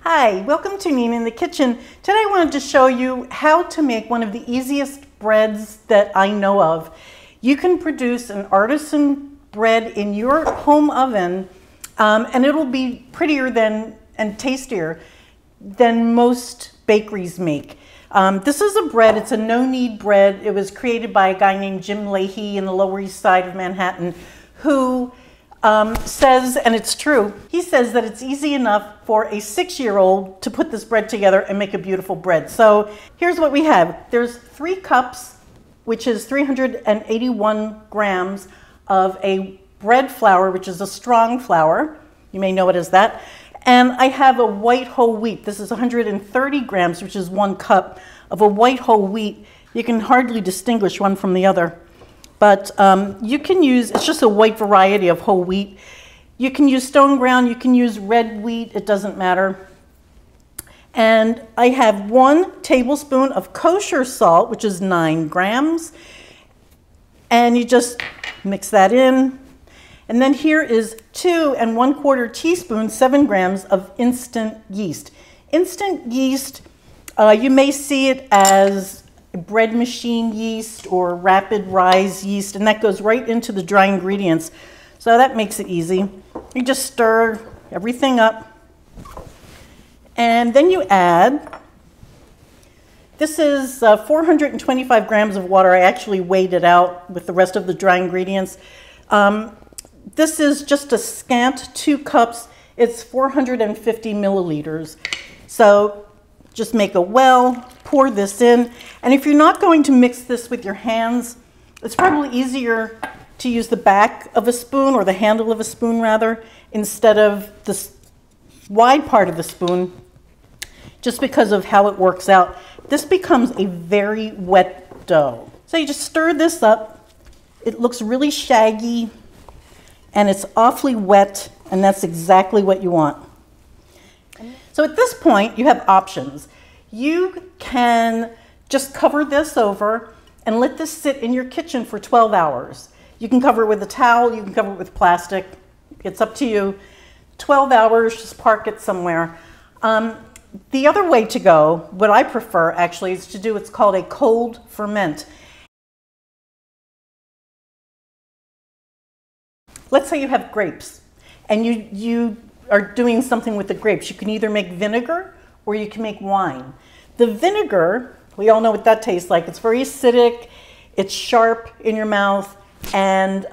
Hi, welcome to Knead in the Kitchen. Today I wanted to show you how to make one of the easiest breads that I know of. You can produce an artisan bread in your home oven and it'll be prettier and tastier than most bakeries make. This is a bread, it's a no-knead bread. It was created by a guy named Jim Leahy in the Lower East Side of Manhattan who says, and it's true, he says that it's easy enough for a 6-year-old to put this bread together and make a beautiful bread. So here's what we have. There's 3 cups, which is 381 grams of a bread flour, which is a strong flour. You may know it as that. And I have a white whole wheat. This is 130 grams, which is 1 cup of a white whole wheat. You can hardly distinguish one from the other. But you can use, it's just a white variety of whole wheat. You can use stone ground, you can use red wheat, it doesn't matter. And I have 1 tablespoon of kosher salt, which is 9 grams. And you just mix that in. And then here is 2 1/4 teaspoons, 7 grams of instant yeast. Instant yeast, you may see it as bread machine yeast or rapid rise yeast, and that goes right into the dry ingredients. So that makes it easy. You just stir everything up. And then you add, this is 425 grams of water. I actually weighed it out with the rest of the dry ingredients. This is just a scant 2 cups. It's 450 milliliters. So just make a well, pour this in. And if you're not going to mix this with your hands, it's probably easier to use the back of a spoon, or the handle of a spoon rather, instead of the wide part of the spoon, just because of how it works out. This becomes a very wet dough. So you just stir this up. It looks really shaggy and it's awfully wet, and that's exactly what you want. So at this point, you have options. You can just cover this over and let this sit in your kitchen for 12 hours. You can cover it with a towel, you can cover it with plastic. It's up to you. 12 hours, just park it somewhere. The other way to go, what I prefer actually, is to do what's called a cold ferment. Let's say you have grapes and you are doing something with the grapes. You can either make vinegar or you can make wine. The vinegar, we all know what that tastes like. It's very acidic, it's sharp in your mouth, and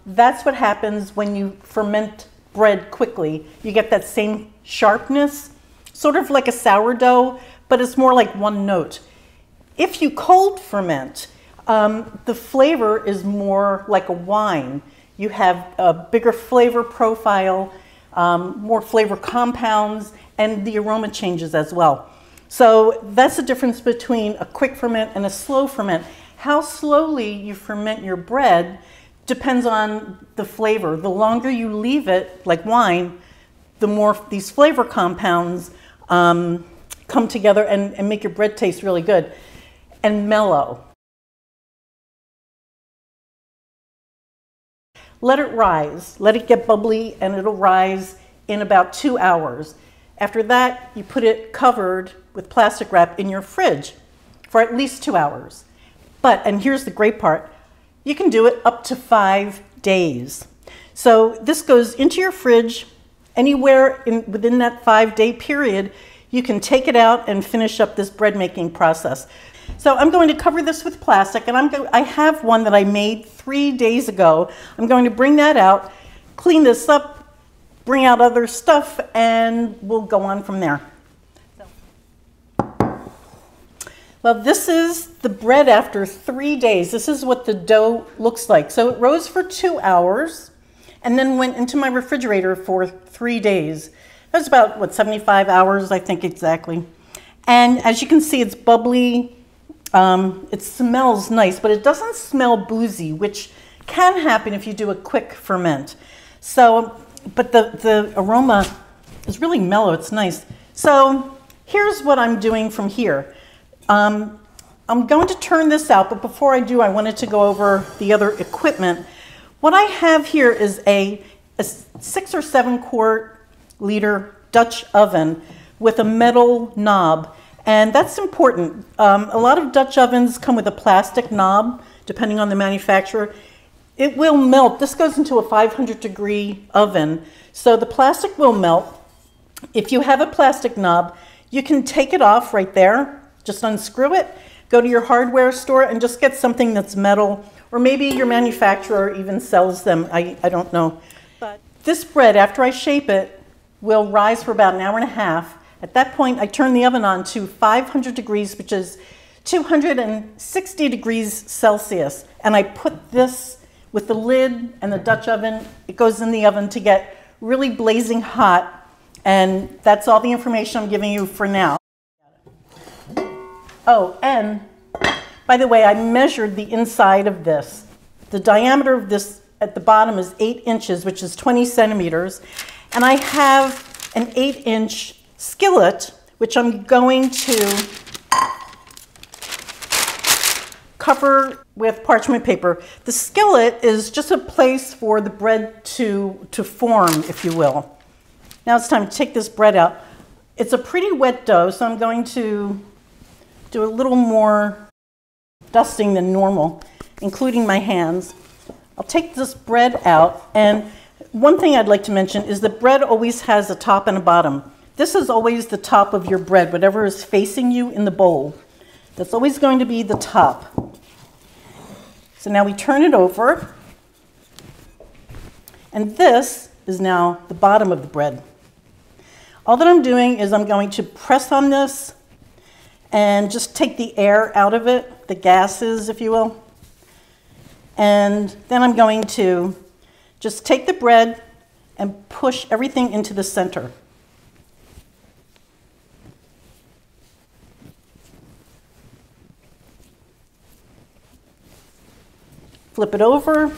that's what happens when you ferment bread quickly. You get that same sharpness, sort of like a sourdough, but it's more like one note. If you cold ferment, the flavor is more like a wine. You have a bigger flavor profile, more flavor compounds, and the aroma changes as well. So that's the difference between a quick ferment and a slow ferment. How slowly you ferment your bread depends on the flavor. The longer you leave it, like wine, the more these flavor compounds come together and make your bread taste really good and mellow. Let it rise, let it get bubbly, and it'll rise in about 2 hours. After that, you put it covered with plastic wrap in your fridge for at least 2 hours. But, and here's the great part, you can do it up to 5 days. So this goes into your fridge. Anywhere within that 5-day period, you can take it out and finish up this bread making process. So I'm going to cover this with plastic, and I have one that I made 3 days ago. I'm going to bring that out, clean this up, bring out other stuff, and we'll go on from there. Well, this is the bread after 3 days. This is what the dough looks like. So it rose for 2 hours and then went into my refrigerator for 3 days. That's about, what, 75 hours, I think exactly. And as you can see, it's bubbly. It smells nice, but it doesn't smell boozy, which can happen if you do a quick ferment. So, but the aroma is really mellow, it's nice. So here's what I'm doing from here. I'm going to turn this out, but before I do, I wanted to go over the other equipment. What I have here is a 6 or 7 quart liter Dutch oven with a metal knob. And that's important. A lot of Dutch ovens come with a plastic knob, depending on the manufacturer. It will melt. This goes into a 500-degree oven, so the plastic will melt. If you have a plastic knob, you can take it off right there, just unscrew it, go to your hardware store and just get something that's metal, or maybe your manufacturer even sells them, I don't know. But this bread, after I shape it, will rise for about an hour and a half. At that point, I turn the oven on to 500 degrees, which is 260 degrees Celsius, and I put this with the lid and the Dutch oven. It goes in the oven to get really blazing hot. And that's all the information I'm giving you for now. Oh, and by the way, I measured the inside of this. The diameter of this at the bottom is 8 inches, which is 20 centimeters. And I have an 8-inch skillet, which I'm going to cover with parchment paper. The skillet is just a place for the bread to form, if you will. Now it's time to take this bread out. It's a pretty wet dough, so I'm going to do a little more dusting than normal, including my hands. I'll take this bread out, and one thing I'd like to mention is that bread always has a top and a bottom. This is always the top of your bread, whatever is facing you in the bowl. That's always going to be the top. So now we turn it over, and this is now the bottom of the bread. All that I'm doing is I'm going to press on this and just take the air out of it, the gases, if you will. And then I'm going to just take the bread and push everything into the center. Flip it over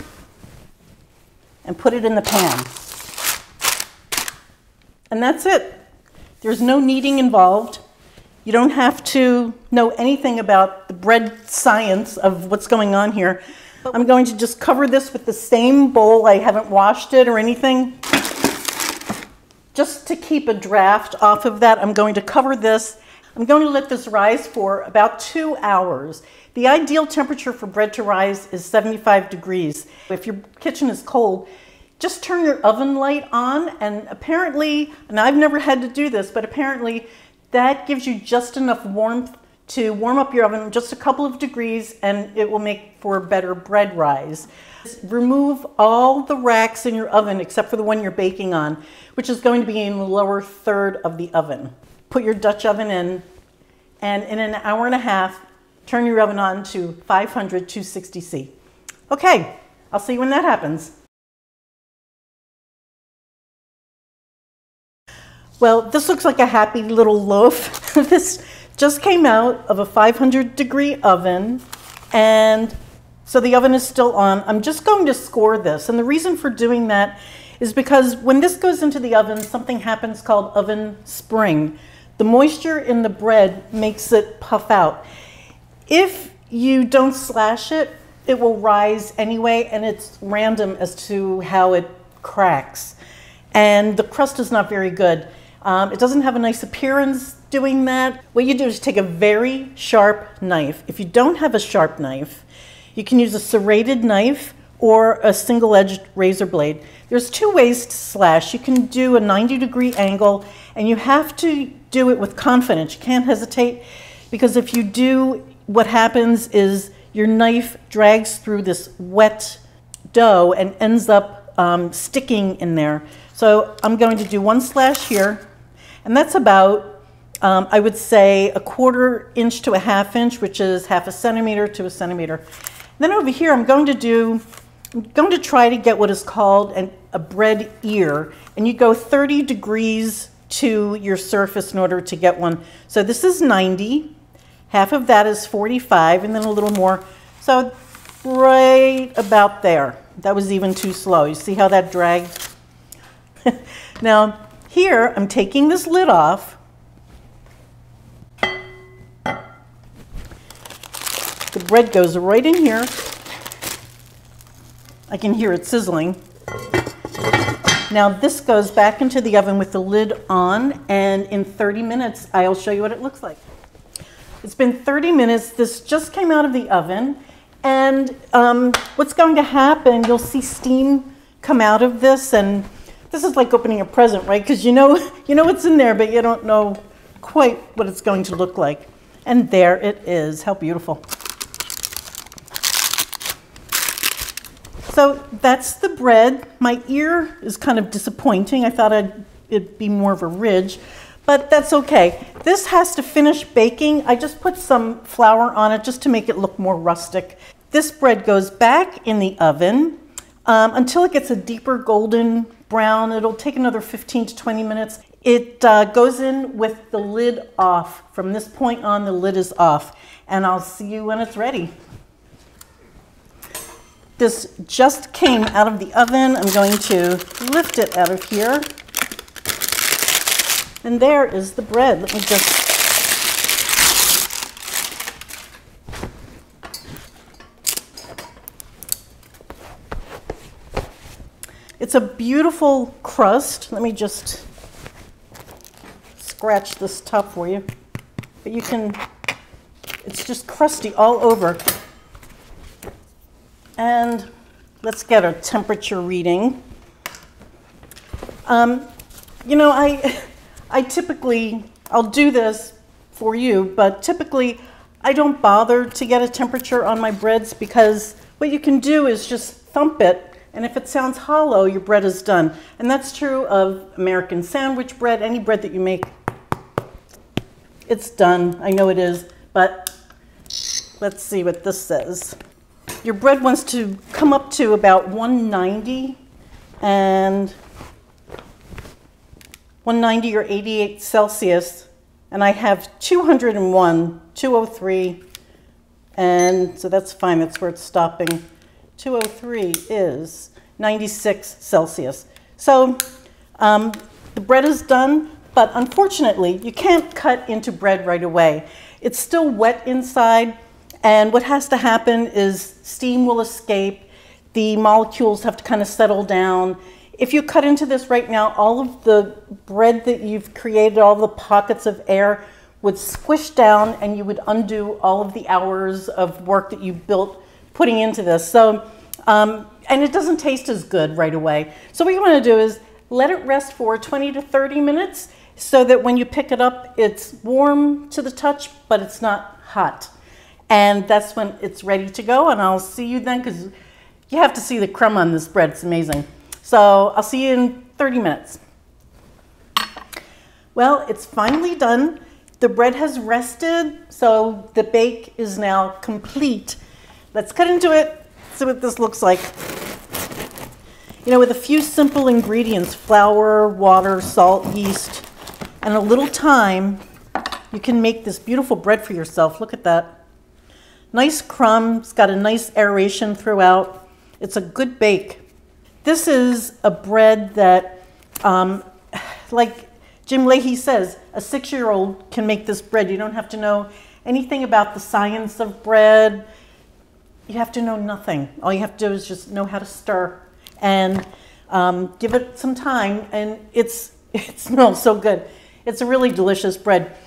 and put it in the pan. And that's it. There's no kneading involved. You don't have to know anything about the bread science of what's going on here. I'm going to just cover this with the same bowl. I haven't washed it or anything. Just to keep a draft off of that, I'm going to cover this. I'm going to let this rise for about 2 hours. The ideal temperature for bread to rise is 75 degrees. If your kitchen is cold, just turn your oven light on, and apparently, and I've never had to do this, but apparently that gives you just enough warmth to warm up your oven just a couple of degrees, and it will make for a better bread rise. Remove all the racks in your oven except for the one you're baking on, which is going to be in the lower third of the oven. Put your Dutch oven in, and in an hour and a half, turn your oven on to 500 260C. Okay, I'll see you when that happens. Well, this looks like a happy little loaf. This just came out of a 500-degree oven, and so the oven is still on. I'm just going to score this, and the reason for doing that is because when this goes into the oven, something happens called oven spring. The moisture in the bread makes it puff out. If you don't slash it, it will rise anyway, and it's random as to how it cracks. And the crust is not very good. It doesn't have a nice appearance doing that. What you do is take a very sharp knife. If you don't have a sharp knife, you can use a serrated knife or a single-edged razor blade. There's 2 ways to slash. You can do a 90-degree angle, and you have to do it with confidence. You can't hesitate, because if you do, what happens is your knife drags through this wet dough and ends up sticking in there. So I'm going to do 1 slash here, and that's about, I would say, 1/4 inch to a 1/2 inch, which is 1/2 centimeter to 1 centimeter. Then over here, I'm going to try to get what is called a bread ear, and you go 30 degrees to your surface in order to get one. So this is 90, half of that is 45, and then a little more. So right about there. That was even too slow. You see how that dragged? Now here, I'm taking this lid off. The bread goes right in here. I can hear it sizzling. Now this goes back into the oven with the lid on, and in 30 minutes, I'll show you what it looks like. It's been 30 minutes. This just came out of the oven, and what's going to happen, you'll see steam come out of this, and this is like opening a present, right? Because you know what's in there, but you don't know quite what it's going to look like. And there it is. How beautiful. So that's the bread. My ear is kind of disappointing. I thought it'd be more of a ridge, but that's okay. This has to finish baking. I just put some flour on it just to make it look more rustic. This bread goes back in the oven until it gets a deeper golden brown. It'll take another 15 to 20 minutes. It goes in with the lid off. From this point on, the lid is off, and I'll see you when it's ready. This just came out of the oven. I'm going to lift it out of here. And there is the bread. Let me just... It's a beautiful crust. Let me just scratch this top for you. But you can, it's just crusty all over. And let's get a temperature reading. You know, I typically, I'll do this for you, but typically I don't bother to get a temperature on my breads because what you can do is just thump it, and if it sounds hollow, your bread is done. And that's true of American sandwich bread, any bread that you make. It's done, I know it is, but let's see what this says. Your bread wants to come up to about 190 and 190 or 88 Celsius, and I have 201, 203, and so that's fine, that's where it's stopping. 203 is 96 Celsius. So the bread is done, but unfortunately, you can't cut into bread right away. It's still wet inside, and what has to happen is steam will escape. The molecules have to kind of settle down. If you cut into this right now, all of the bread that you've created, all the pockets of air would squish down, and you would undo all of the hours of work that you built putting into this. So, and it doesn't taste as good right away. So what you want to do is let it rest for 20 to 30 minutes so that when you pick it up, it's warm to the touch, but it's not hot. And that's when it's ready to go, and I'll see you then, because you have to see the crumb on this bread. It's amazing. So I'll see you in 30 minutes. Well, it's finally done. The bread has rested, so the bake is now complete. Let's cut into it, see what this looks like. You know, with a few simple ingredients, flour, water, salt, yeast, and a little time, you can make this beautiful bread for yourself. Look at that. Nice crumbs, got a nice aeration throughout. It's a good bake. This is a bread that, like Jim Leahy says, a 6-year-old can make this bread. You don't have to know anything about the science of bread. You have to know nothing. All you have to do is just know how to stir and give it some time, and it smells so good. It's a really delicious bread.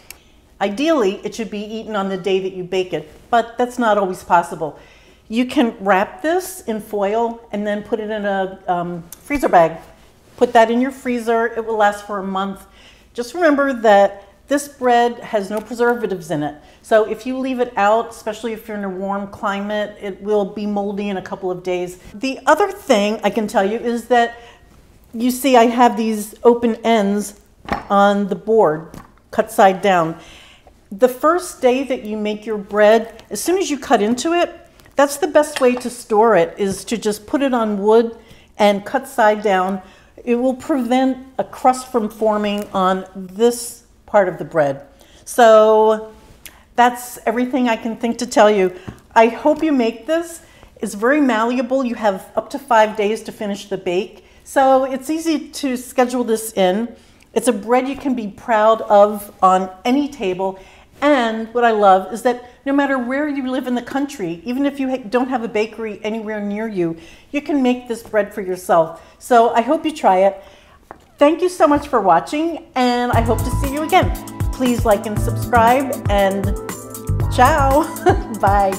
Ideally, it should be eaten on the day that you bake it, but that's not always possible. You can wrap this in foil and then put it in a freezer bag. Put that in your freezer. It will last for a month. Just remember that this bread has no preservatives in it. So if you leave it out, especially if you're in a warm climate, it will be moldy in a couple of days. The other thing I can tell you is that you see I have these open ends on the board, cut side down. The first day that you make your bread, as soon as you cut into it, that's the best way to store it, is to just put it on wood and cut side down. It will prevent a crust from forming on this part of the bread. So that's everything I can think to tell you. I hope you make this. It's very malleable. You have up to 5 days to finish the bake. So it's easy to schedule this in. It's a bread you can be proud of on any table. And what I love is that no matter where you live in the country, even if you don't have a bakery anywhere near you, you can make this bread for yourself. So I hope you try it. Thank you so much for watching, and I hope to see you again. Please like and subscribe, and ciao. Bye.